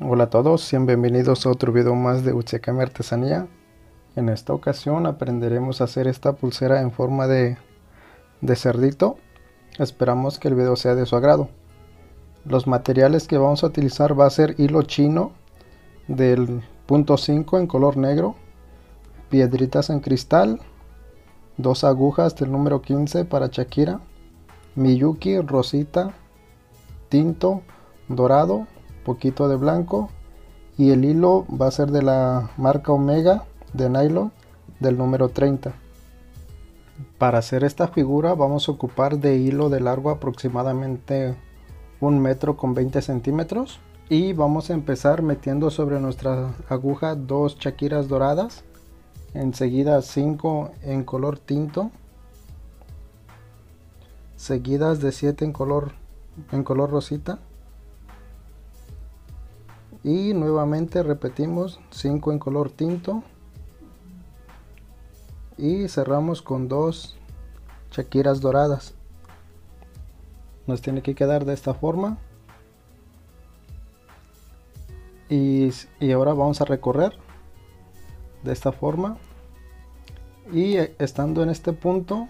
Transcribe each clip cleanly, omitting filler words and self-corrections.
Hola a todos, sean bienvenidos a otro video más de Utsukami Artesanía. En esta ocasión aprenderemos a hacer esta pulsera en forma de cerdito. Esperamos que el video sea de su agrado. Los materiales que vamos a utilizar va a ser hilo chino del punto 5 en color negro, piedritas en cristal, dos agujas del número 15 para Shakira, Miyuki rosita, tinto, dorado, poquito de blanco, y el hilo va a ser de la marca Omega de nylon del número 30. Para hacer esta figura vamos a ocupar de hilo de largo aproximadamente 1,20 centímetros y vamos a empezar metiendo sobre nuestra aguja dos Shakiras doradas, enseguida 5 en color tinto, seguidas de 7 en color rosita, y nuevamente repetimos 5 en color tinto y cerramos con dos Shakiras doradas. Nos tiene que quedar de esta forma y ahora vamos a recorrer de esta forma, y estando en este punto,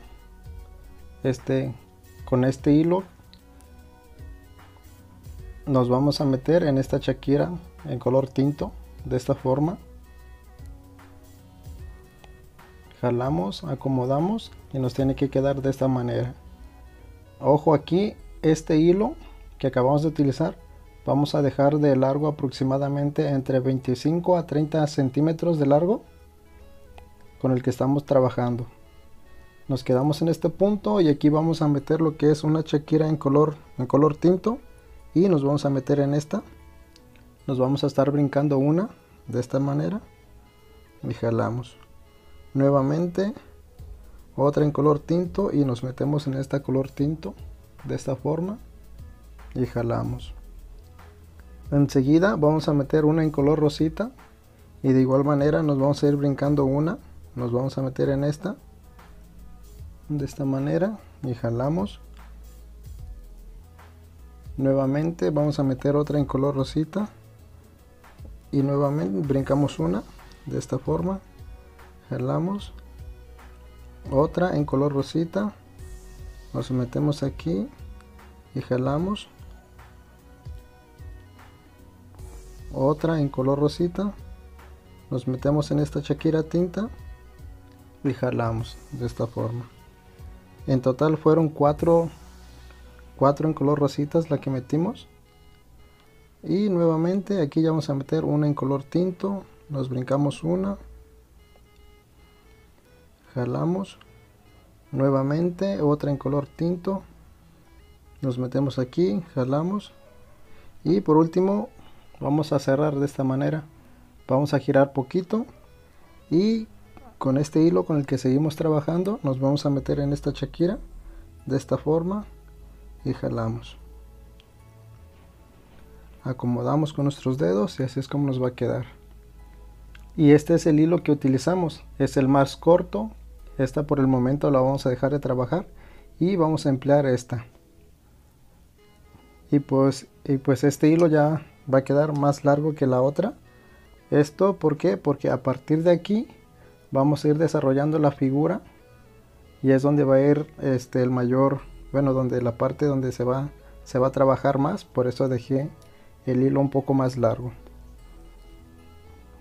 con este hilo nos vamos a meter en esta Shakira en color tinto de esta forma, jalamos, acomodamos y nos tiene que quedar de esta manera. Ojo, aquí este hilo que acabamos de utilizar vamos a dejar de largo aproximadamente entre 25 a 30 centímetros de largo con el que estamos trabajando. Nos quedamos en este punto y aquí vamos a meter lo que es una Shakira en color tinto, y nos vamos a meter en esta. Nos vamos a estar brincando una de esta manera y jalamos. Nuevamente otra en color tinto y nos metemos en esta color tinto de esta forma y jalamos. Enseguida vamos a meter una en color rosita y de igual manera nos vamos a ir brincando una. Nos vamos a meter en esta de esta manera y jalamos. Nuevamente vamos a meter otra en color rosita y nuevamente brincamos una de esta forma, jalamos. Otra en color rosita, nos metemos aquí y jalamos. Otra en color rosita, nos metemos en esta Shakira tinta y jalamos de esta forma. En total fueron cuatro en color rositas la que metimos, y nuevamente aquí ya vamos a meter una en color tinto, nos brincamos una, jalamos. Nuevamente otra en color tinto, nos metemos aquí, jalamos, y por último vamos a cerrar de esta manera. Vamos a girar poquito y con este hilo con el que seguimos trabajando nos vamos a meter en esta Shakira de esta forma y jalamos. Acomodamos con nuestros dedos y así es como nos va a quedar. Y este es el hilo que utilizamos, es el más corto. Esta por el momento la vamos a dejar de trabajar y vamos a emplear esta. Y pues este hilo ya va a quedar más largo que la otra. ¿Esto por qué? Porque a partir de aquí vamos a ir desarrollando la figura y es donde va a ir el mayor, bueno, donde la parte donde se va a trabajar más. Por eso dejé el hilo un poco más largo.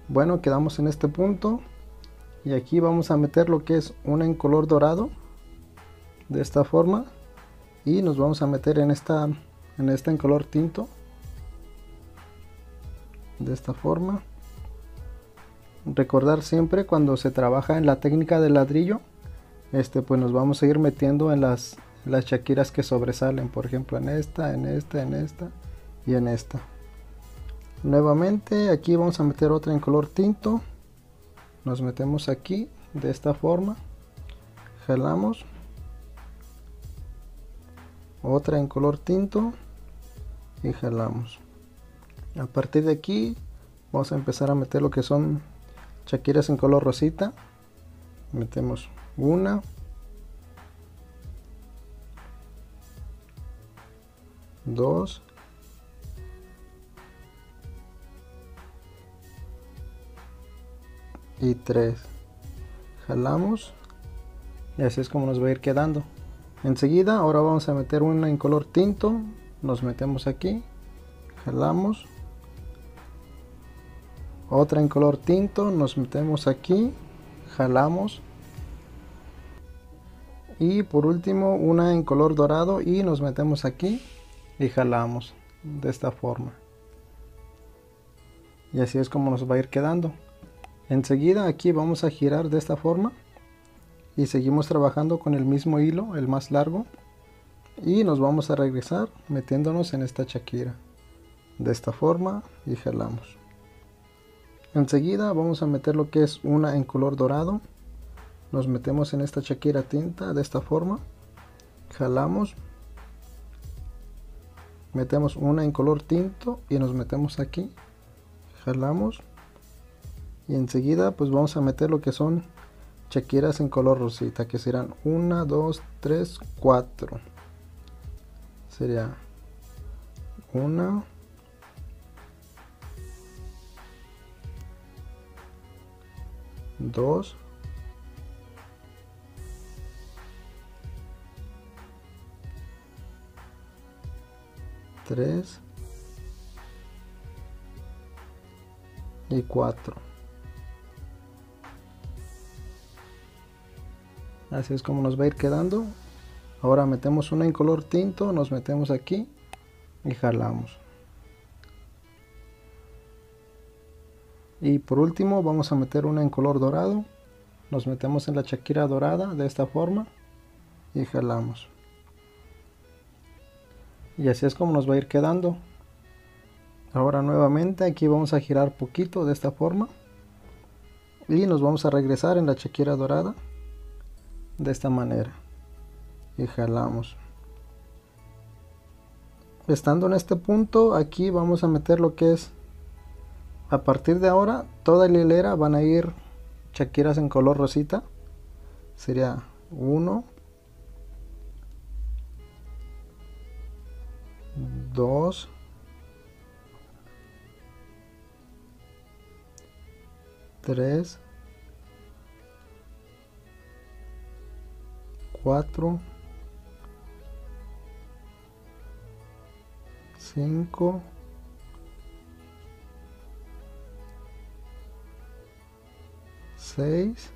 Bueno, quedamos en este punto y aquí vamos a meter lo que es una en color dorado de esta forma y nos vamos a meter en esta en color tinto de esta forma. Recordar siempre cuando se trabaja en la técnica del ladrillo, pues nos vamos a ir metiendo en las Shakiras que sobresalen, por ejemplo en esta y en esta. Nuevamente aquí vamos a meter otra en color tinto, nos metemos aquí de esta forma, jalamos. Otra en color tinto y jalamos. A partir de aquí vamos a empezar a meter lo que son Shakiras en color rosita. Metemos una, dos, y 3. Jalamos y así es como nos va a ir quedando. Enseguida ahora vamos a meter una en color tinto, nos metemos aquí, jalamos, otra en color tinto, nos metemos aquí, jalamos, y por último una en color dorado y nos metemos aquí y jalamos de esta forma. Y así es como nos va a ir quedando. Enseguida aquí vamos a girar de esta forma y seguimos trabajando con el mismo hilo, el más largo, y nos vamos a regresar metiéndonos en esta chaquira de esta forma y jalamos. Enseguida vamos a meter lo que es una en color dorado, nos metemos en esta chaquira tinta de esta forma, jalamos, metemos una en color tinto y nos metemos aquí, jalamos, y enseguida pues vamos a meter lo que son chaquiras en color rosita, que serán 1, 2, 3, 4. Sería 1, 2, 3 y 4. Así es como nos va a ir quedando. Ahora metemos una en color tinto, nos metemos aquí y jalamos. Y por último vamos a meter una en color dorado, nos metemos en la chaquira dorada de esta forma y jalamos. Y así es como nos va a ir quedando. Ahora nuevamente aquí vamos a girar poquito de esta forma y nos vamos a regresar en la chaquira dorada de esta manera y jalamos. Estando en este punto, aquí vamos a meter lo que es, a partir de ahora toda la hilera van a ir chaquiras en color rosita. Sería 1, 2, 3, 4, 5, 6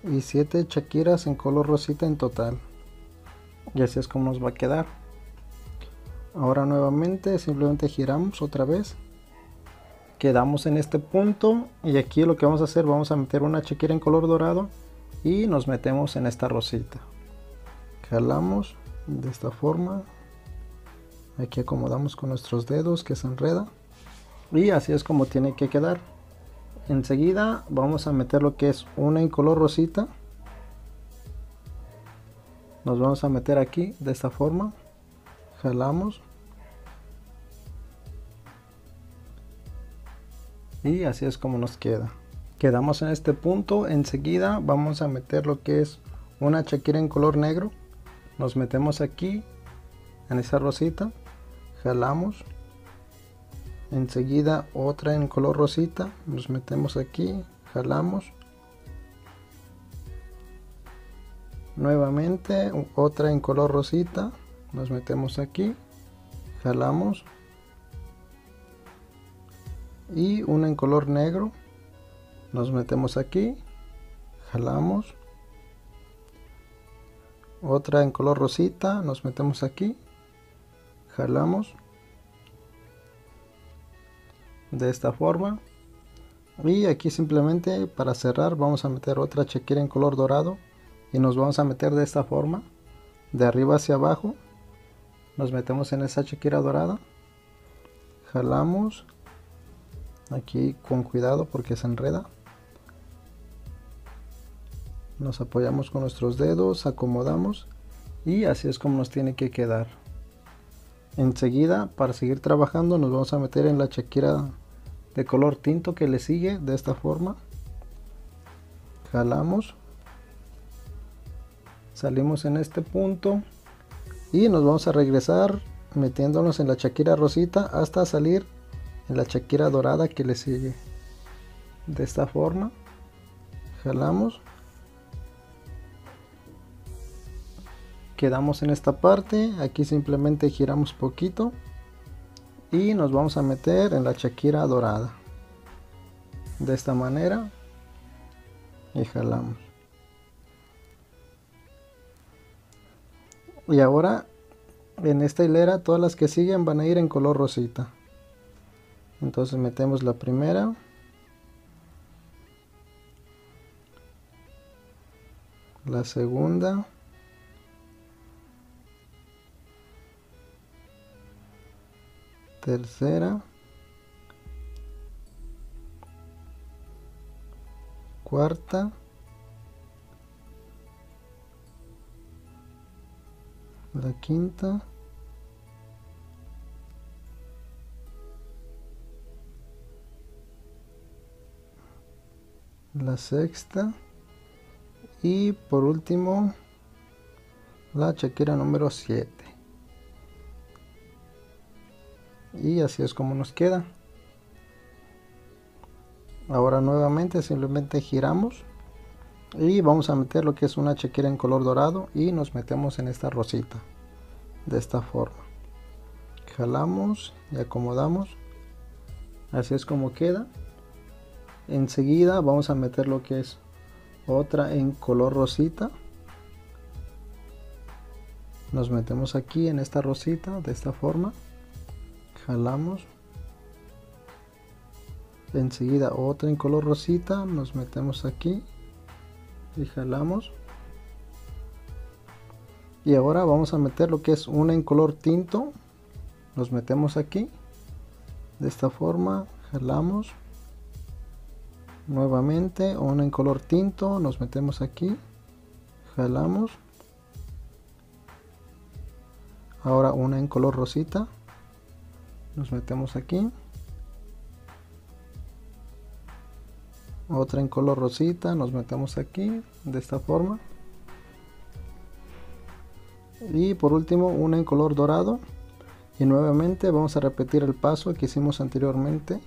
y 7 chaquiras en color rosita en total. Y así es como nos va a quedar. Ahora nuevamente simplemente giramos otra vez, quedamos en este punto y aquí lo que vamos a hacer, vamos a meter una chaquira en color dorado y nos metemos en esta rosita, jalamos de esta forma, aquí acomodamos con nuestros dedos que se enreda y así es como tiene que quedar. Enseguida vamos a meter lo que es una en color rosita, nos vamos a meter aquí de esta forma, jalamos y así es como nos queda. Quedamos en este punto. Enseguida vamos a meter lo que es una chaquira en color negro, nos metemos aquí en esa rosita, jalamos, enseguida otra en color rosita, nos metemos aquí, jalamos, nuevamente otra en color rosita, nos metemos aquí, jalamos, y una en color negro, nos metemos aquí, jalamos, otra en color rosita, nos metemos aquí, jalamos de esta forma y aquí simplemente para cerrar vamos a meter otra chaquira en color dorado y nos vamos a meter de esta forma de arriba hacia abajo, nos metemos en esa chaquira dorada, jalamos aquí con cuidado porque se enreda, nos apoyamos con nuestros dedos, acomodamos y así es como nos tiene que quedar. Enseguida, para seguir trabajando, nos vamos a meter en la chaquira de color tinto que le sigue de esta forma, jalamos, salimos en este punto y nos vamos a regresar metiéndonos en la chaquira rosita hasta salir en la Shakira dorada que le sigue. De esta forma, jalamos, quedamos en esta parte. Aquí simplemente giramos poquito y nos vamos a meter en la Shakira dorada de esta manera y jalamos. Y ahora en esta hilera todas las que siguen van a ir en color rosita. Entonces metemos la primera, la segunda, tercera, cuarta, la quinta, la sexta y por último la Shakira número 7. Y así es como nos queda. Ahora nuevamente simplemente giramos y vamos a meter lo que es una Shakira en color dorado y nos metemos en esta rosita de esta forma. Jalamos y acomodamos. Así es como queda. Enseguida vamos a meter lo que es otra en color rosita. Nos metemos aquí en esta rosita de esta forma. Jalamos. Enseguida otra en color rosita. Nos metemos aquí y jalamos. Y ahora vamos a meter lo que es una en color tinto. Nos metemos aquí de esta forma. Jalamos. Nuevamente una en color tinto, nos metemos aquí, jalamos. Ahora una en color rosita, nos metemos aquí. Otra en color rosita, nos metemos aquí de esta forma. Y por último una en color dorado. Y nuevamente vamos a repetir el paso que hicimos anteriormente.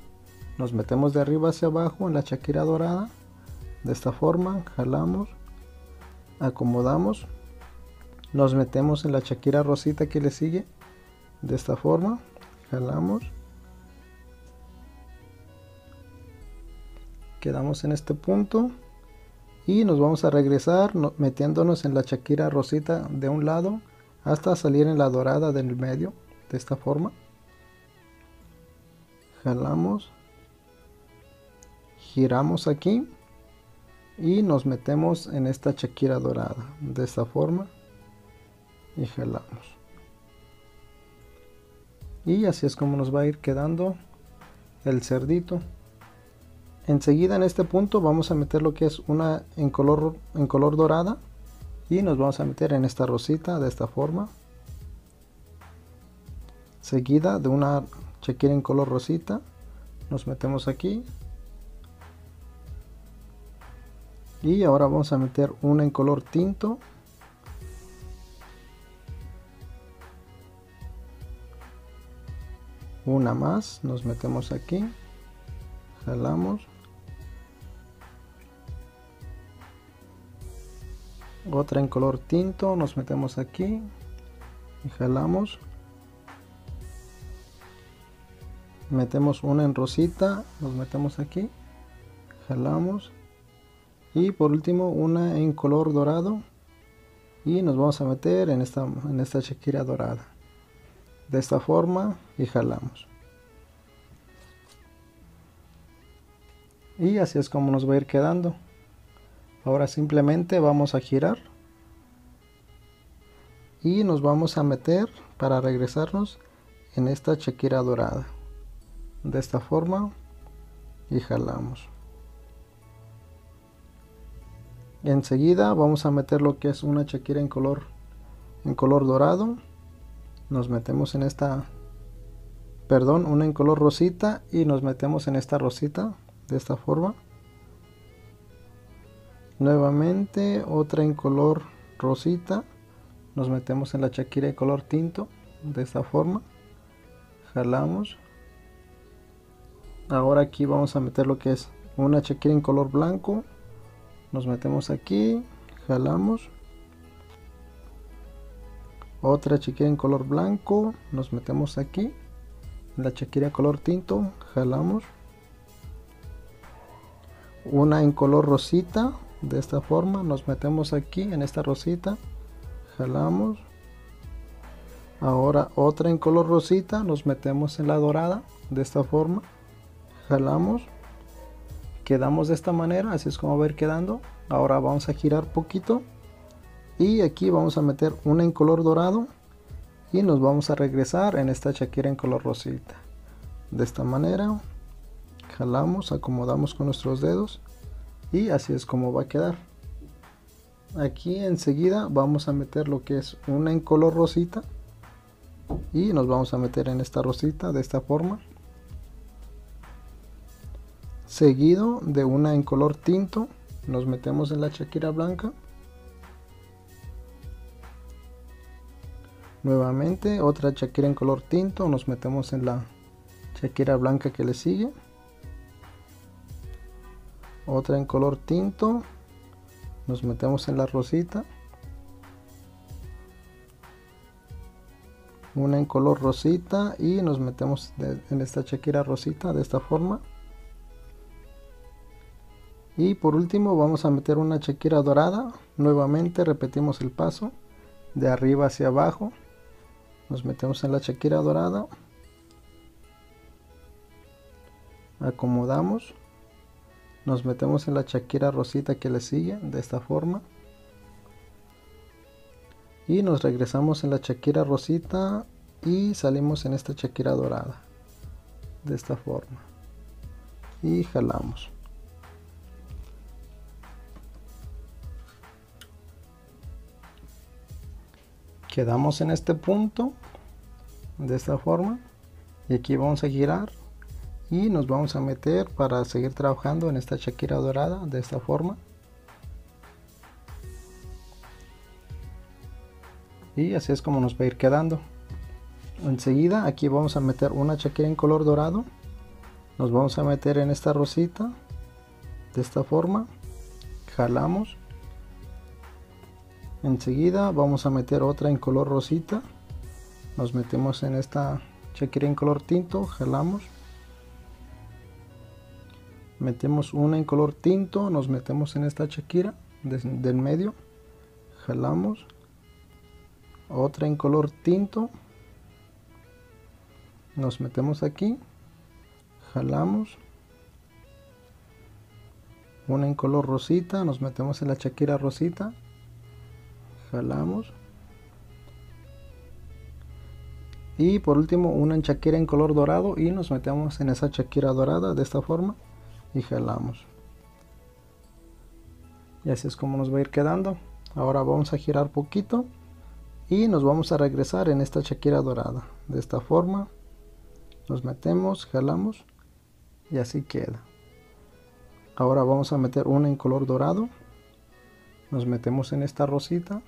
Nos metemos de arriba hacia abajo en la Shakira dorada de esta forma, jalamos, acomodamos, nos metemos en la Shakira rosita que le sigue de esta forma, jalamos, quedamos en este punto y nos vamos a regresar metiéndonos en la Shakira rosita de un lado hasta salir en la dorada del medio de esta forma, jalamos, giramos aquí y nos metemos en esta Shakira dorada de esta forma y jalamos. Y así es como nos va a ir quedando el cerdito. Enseguida en este punto vamos a meter lo que es una en color dorada y nos vamos a meter en esta rosita de esta forma, seguida de una Shakira en color rosita, nos metemos aquí. Y ahora vamos a meter una en color tinto. Una más, nos metemos aquí. Jalamos. Otra en color tinto, nos metemos aquí. Y jalamos. Metemos una en rosita, nos metemos aquí. Jalamos. Y por último una en color dorado y nos vamos a meter en esta Shakira dorada de esta forma y jalamos. Y así es como nos va a ir quedando. Ahora simplemente vamos a girar y nos vamos a meter para regresarnos en esta Shakira dorada de esta forma y jalamos. Enseguida vamos a meter lo que es una Shakira en color dorado. Nos metemos en esta, perdón, una en color rosita y nos metemos en esta rosita de esta forma. Nuevamente otra en color rosita, nos metemos en la Shakira en color tinto de esta forma, jalamos, Ahora aquí vamos a meter lo que es una Shakira en color blanco. Nos metemos aquí, jalamos. Otra Shakira en color blanco, nos metemos aquí. La Shakira color tinto, jalamos. Una en color rosita, de esta forma, nos metemos aquí en esta rosita, jalamos. Ahora otra en color rosita, nos metemos en la dorada, de esta forma, jalamos. Quedamos de esta manera, así es como va a ir quedando. Ahora vamos a girar poquito y aquí vamos a meter una en color dorado y nos vamos a regresar en esta Shakira en color rosita. De esta manera jalamos, acomodamos con nuestros dedos y así es como va a quedar. Aquí enseguida vamos a meter lo que es una en color rosita y nos vamos a meter en esta rosita de esta forma, seguido de una en color tinto. Nos metemos en la Shakira blanca, nuevamente otra Shakira en color tinto, nos metemos en la Shakira blanca que le sigue, otra en color tinto, nos metemos en la rosita, una en color rosita y nos metemos en esta Shakira rosita de esta forma. Y por último vamos a meter una Shakira dorada. Nuevamente repetimos el paso de arriba hacia abajo. Nos metemos en la Shakira dorada, acomodamos, nos metemos en la Shakira rosita que le sigue de esta forma y nos regresamos en la Shakira rosita y salimos en esta Shakira dorada de esta forma y jalamos. Quedamos en este punto de esta forma y aquí vamos a girar y nos vamos a meter para seguir trabajando en esta Shakira dorada de esta forma. Y así es como nos va a ir quedando. Enseguida aquí vamos a meter una Shakira en color dorado, nos vamos a meter en esta rosita de esta forma, jalamos. Enseguida vamos a meter otra en color rosita, nos metemos en esta Shakira en color tinto, jalamos. Metemos una en color tinto, nos metemos en esta Shakira del medio, jalamos. Otra en color tinto, nos metemos aquí, jalamos. Una en color rosita, nos metemos en la Shakira rosita, jalamos. Y por último una en Shakira en color dorado y nos metemos en esa Shakira dorada de esta forma y jalamos. Y así es como nos va a ir quedando. Ahora vamos a girar poquito y nos vamos a regresar en esta Shakira dorada de esta forma, nos metemos, jalamos y así queda. Ahora vamos a meter una en color dorado, nos metemos en esta rosita,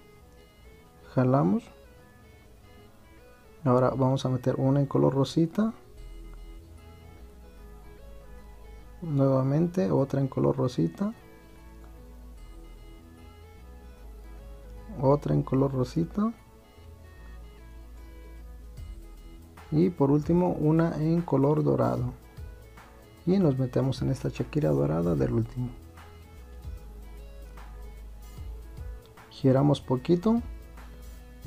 jalamos. Ahora vamos a meter una en color rosita, nuevamente otra en color rosita, otra en color rosita y por último una en color dorado y nos metemos en esta Shakira dorada del último. Giramos poquito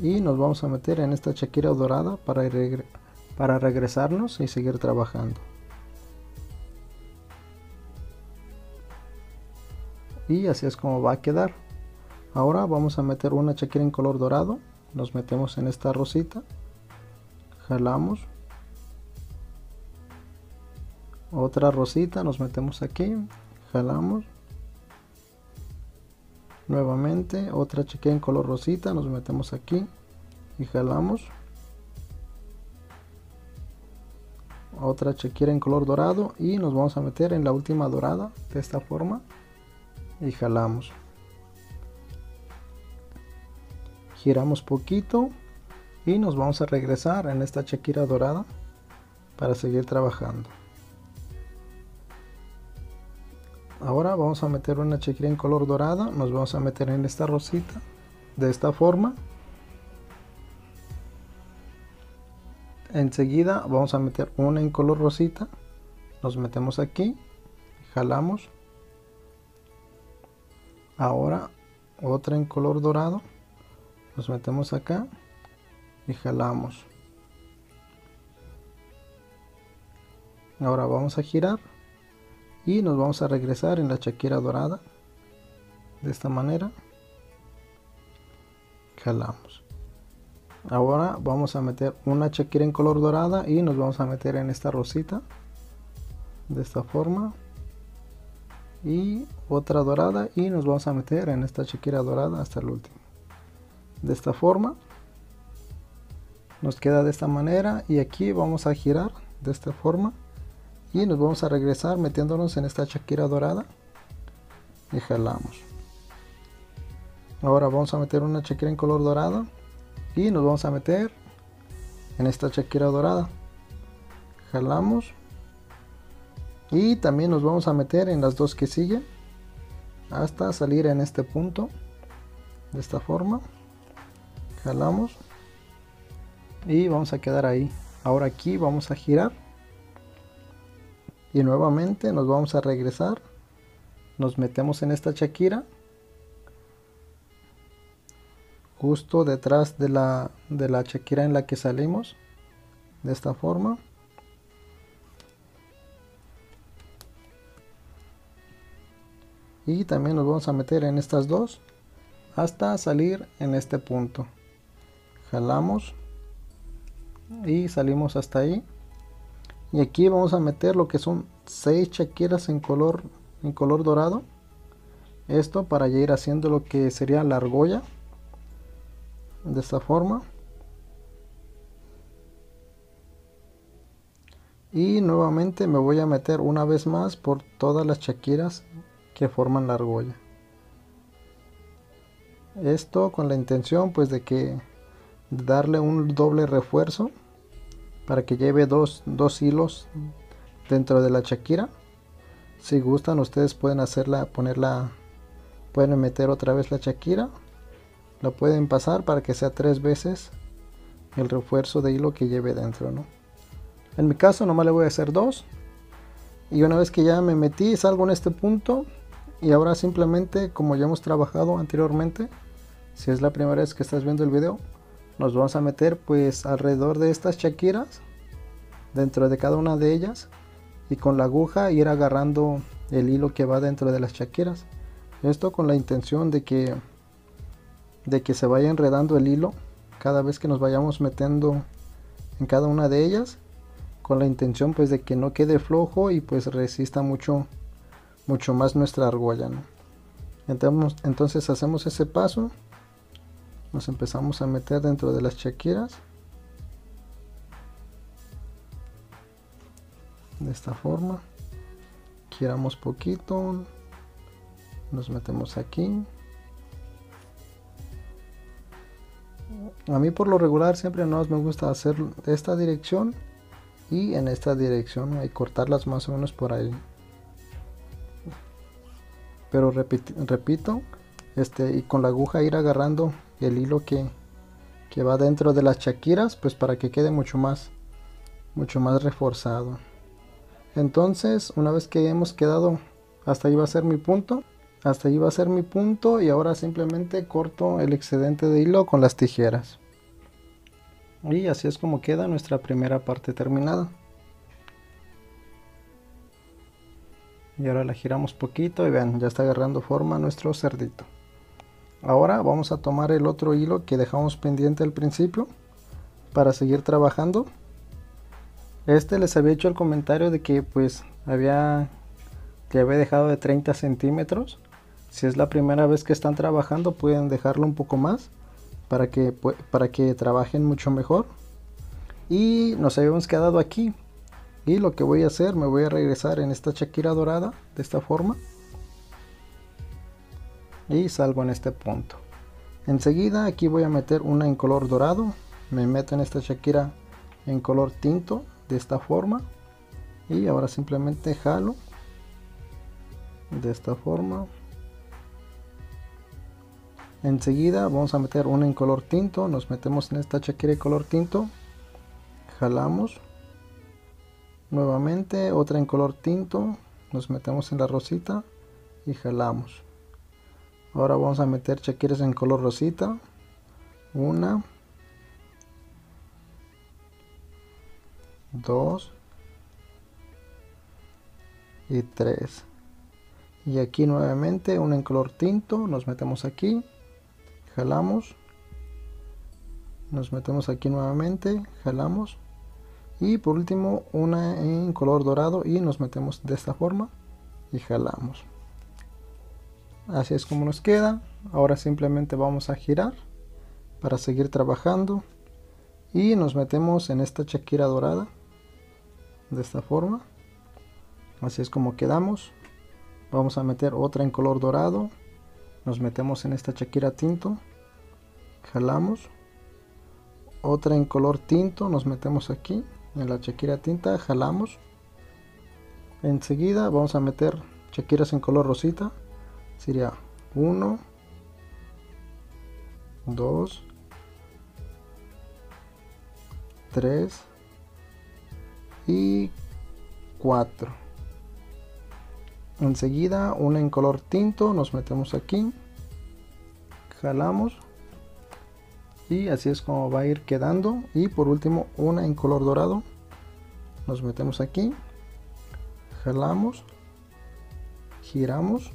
y nos vamos a meter en esta Shakira dorada para regresarnos y seguir trabajando. Y así es como va a quedar. Ahora vamos a meter una Shakira en color dorado, nos metemos en esta rosita, jalamos. Otra rosita, nos metemos aquí, jalamos. Nuevamente otra Shakira en color rosita, nos metemos aquí y jalamos. Otra Shakira en color dorado y nos vamos a meter en la última dorada de esta forma y jalamos. Giramos poquito y nos vamos a regresar en esta Shakira dorada para seguir trabajando. Ahora vamos a meter una shakira en color dorado, nos vamos a meter en esta rosita de esta forma. Enseguida vamos a meter una en color rosita, nos metemos aquí, jalamos. Ahora otra en color dorado, nos metemos acá y jalamos. Ahora vamos a girar y nos vamos a regresar en la shakira dorada de esta manera, jalamos. Ahora vamos a meter una shakira en color dorada y nos vamos a meter en esta rosita de esta forma, y otra dorada y nos vamos a meter en esta shakira dorada hasta el último. De esta forma nos queda de esta manera, y aquí vamos a girar de esta forma y nos vamos a regresar metiéndonos en esta shakira dorada y jalamos. Ahora vamos a meter una shakira en color dorado y nos vamos a meter en esta shakira dorada, jalamos. Y también nos vamos a meter en las dos que siguen hasta salir en este punto de esta forma, jalamos y vamos a quedar ahí. Ahora aquí vamos a girar y nuevamente nos vamos a regresar, nos metemos en esta shakira justo detrás de la shakira en la que salimos, de esta forma. Y también nos vamos a meter en estas dos hasta salir en este punto, jalamos y salimos hasta ahí. Y aquí vamos a meter lo que son 6 shakiras en color dorado, esto para ya ir haciendo lo que sería la argolla de esta forma. Y nuevamente me voy a meter una vez más por todas las shakiras que forman la argolla, esto con la intención pues de darle un doble refuerzo para que lleve dos hilos dentro de la shakira. Si gustan ustedes pueden pueden meter otra vez la shakira, la pueden pasar para que sea 3 veces el refuerzo de hilo que lleve dentro, ¿no? En mi caso nomás le voy a hacer 2, y una vez que ya me metí salgo en este punto. Y ahora simplemente, como ya hemos trabajado anteriormente, si es la primera vez que estás viendo el video, nos vamos a meter pues alrededor de estas shakiras, dentro de cada una de ellas, y con la aguja ir agarrando el hilo que va dentro de las shakiras. Esto con la intención de que se vaya enredando el hilo cada vez que nos vayamos metiendo en cada una de ellas, con la intención pues de que no quede flojo y pues resista mucho más nuestra argolla, ¿no? Entonces hacemos ese paso, nos empezamos a meter dentro de las shakiras de esta forma, giramos poquito, nos metemos aquí. A mí por lo regular siempre me gusta hacer esta dirección y en esta dirección, ¿no? Y cortarlas más o menos por ahí. Pero repito, y con la aguja ir agarrando el hilo que va dentro de las shakiras, pues para que quede mucho más reforzado. Entonces una vez que hemos quedado, hasta ahí va a ser mi punto, y ahora simplemente corto el excedente de hilo con las tijeras. Y así es como queda nuestra primera parte terminada. Y ahora la giramos poquito y vean, ya está agarrando forma nuestro cerdito. Ahora vamos a tomar el otro hilo que dejamos pendiente al principio para seguir trabajando. Les había hecho el comentario de que pues había dejado de 30 centímetros. Si es la primera vez que están trabajando pueden dejarlo un poco más para que trabajen mucho mejor. Y nos habíamos quedado aquí. Y lo que voy a hacer, me voy a regresar en esta shakira dorada de esta forma y salgo en este punto. Enseguida aquí voy a meter una en color dorado, me meto en esta shakira en color tinto de esta forma y ahora simplemente jalo de esta forma. Enseguida vamos a meter una en color tinto, nos metemos en esta shakira de color tinto, jalamos. Nuevamente otra en color tinto, nos metemos en la rosita y jalamos. Ahora vamos a meter shakiras en color rosita, 1, 2 y 3. Y aquí nuevamente una en color tinto, nos metemos aquí, jalamos, nos metemos aquí nuevamente, jalamos, y por último una en color dorado y nos metemos de esta forma y jalamos. Así es como nos queda. Ahora simplemente vamos a girar para seguir trabajando y nos metemos en esta shakira dorada de esta forma. Así es como quedamos. Vamos a meter otra en color dorado, nos metemos en esta shakira tinto, jalamos. Otra en color tinto, nos metemos aquí en la shakira tinta, jalamos. Enseguida vamos a meter shakiras en color rosita, sería 1, 2, 3 y 4. Enseguida una en color tinto, nos metemos aquí, jalamos, y así es como va a ir quedando. Y por último una en color dorado, nos metemos aquí, jalamos, giramos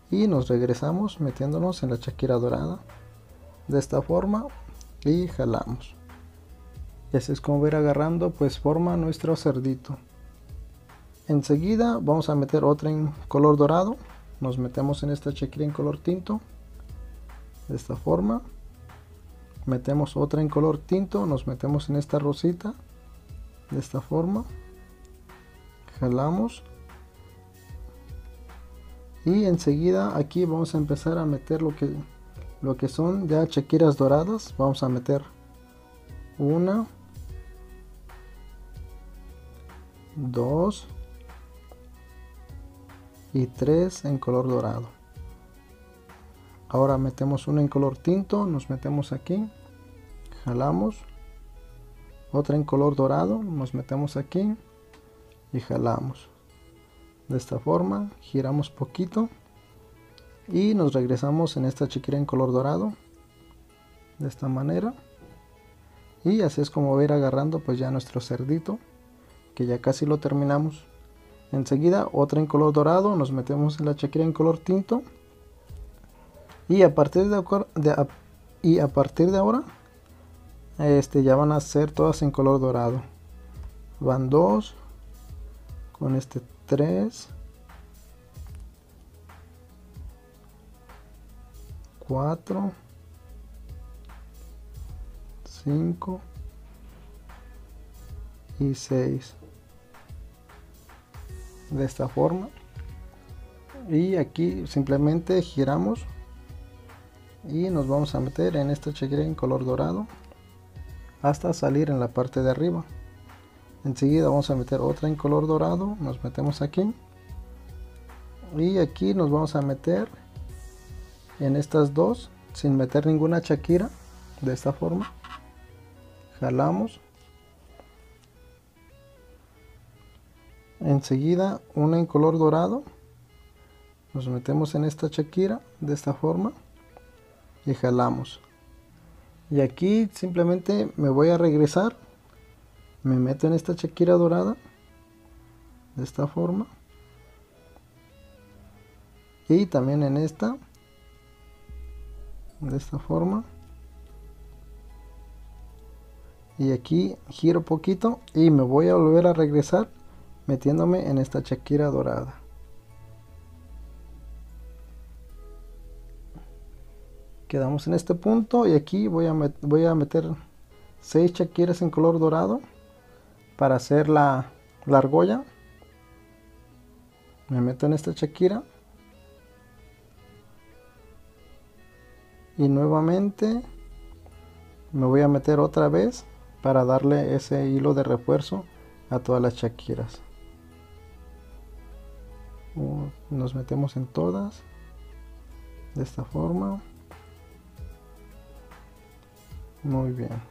y nos regresamos metiéndonos en la shakira dorada de esta forma y jalamos. Y así es como va a ir agarrando pues forma nuestro cerdito. Enseguida vamos a meter otra en color dorado, nos metemos en esta shakira en color tinto de esta forma, metemos otra en color tinto, nos metemos en esta rosita de esta forma, jalamos, y enseguida aquí vamos a empezar a meter lo que son ya shakiras doradas. Vamos a meter 1, 2 y 3 en color dorado. Ahora metemos una en color tinto, nos metemos aquí, jalamos, otra en color dorado, nos metemos aquí y jalamos. De esta forma giramos poquito y nos regresamos en esta shakira en color dorado de esta manera. Y así es como va a ir agarrando pues ya nuestro cerdito, que ya casi lo terminamos. Enseguida otra en color dorado, nos metemos en la shakira en color tinto, y a partir de ahora ya van a ser todas en color dorado. Van 2 con 3, 4, 5 y 6 de esta forma. Y aquí simplemente giramos y nos vamos a meter en esta shakira en color dorado hasta salir en la parte de arriba. Enseguida vamos a meter otra en color dorado, nos metemos aquí y aquí nos vamos a meter en estas dos sin meter ninguna shakira de esta forma, jalamos. Enseguida una en color dorado, nos metemos en esta shakira de esta forma y jalamos. Y aquí simplemente me voy a regresar, me meto en esta shakira dorada de esta forma y también en esta de esta forma, y aquí giro poquito y me voy a volver a regresar metiéndome en esta shakira dorada. Quedamos en este punto y aquí voy a meter 6 shakiras en color dorado para hacer la argolla. Me meto en esta shakira y nuevamente me voy a meter otra vez para darle ese hilo de refuerzo a todas las shakiras. Nos metemos en todas de esta forma. Muy bien,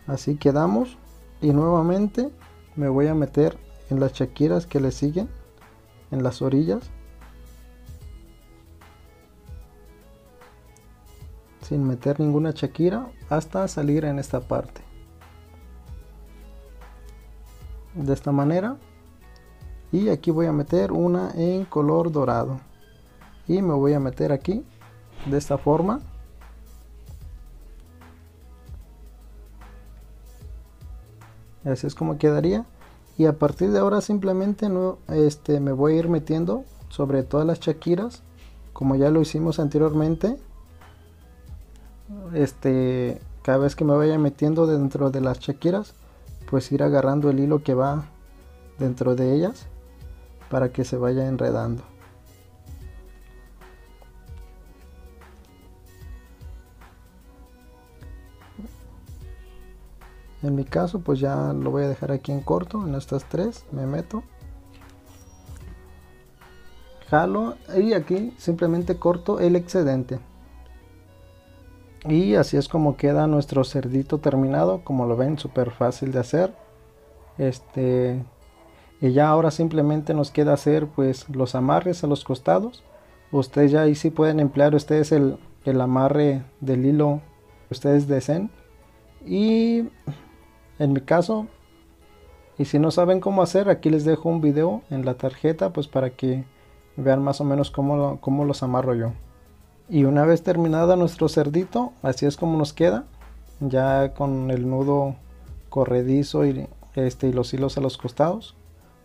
así quedamos. Y nuevamente me voy a meter en las chaquiras que le siguen en las orillas, sin meter ninguna chaquira hasta salir en esta parte. De esta manera. Y aquí voy a meter una en color dorado. Y me voy a meter aquí de esta forma. Así es como quedaría. Y a partir de ahora simplemente me voy a ir metiendo sobre todas las chaquiras, como ya lo hicimos anteriormente. Cada vez que me vaya metiendo dentro de las chaquiras, pues ir agarrando el hilo que va dentro de ellas para que se vaya enredando. En mi caso pues ya lo voy a dejar aquí en corto, en estas tres me meto, jalo y aquí simplemente corto el excedente. Y así es como queda nuestro cerdito terminado. Como lo ven, súper fácil de hacer. Y ya ahora simplemente nos queda hacer pues los amarres a los costados. Ustedes ya ahí sí pueden emplear ustedes el amarre del hilo que ustedes deseen. Y en mi caso, y si no saben cómo hacer, aquí les dejo un video en la tarjeta pues para que vean más o menos cómo los amarro yo. Y una vez terminado nuestro cerdito, así es como nos queda, ya con el nudo corredizo y los hilos a los costados.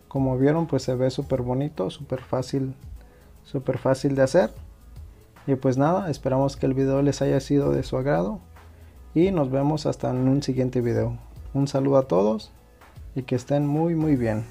Como vieron, pues se ve súper bonito, súper fácil de hacer. Y pues nada, esperamos que el video les haya sido de su agrado y nos vemos hasta en un siguiente video. Un saludo a todos y que estén muy bien.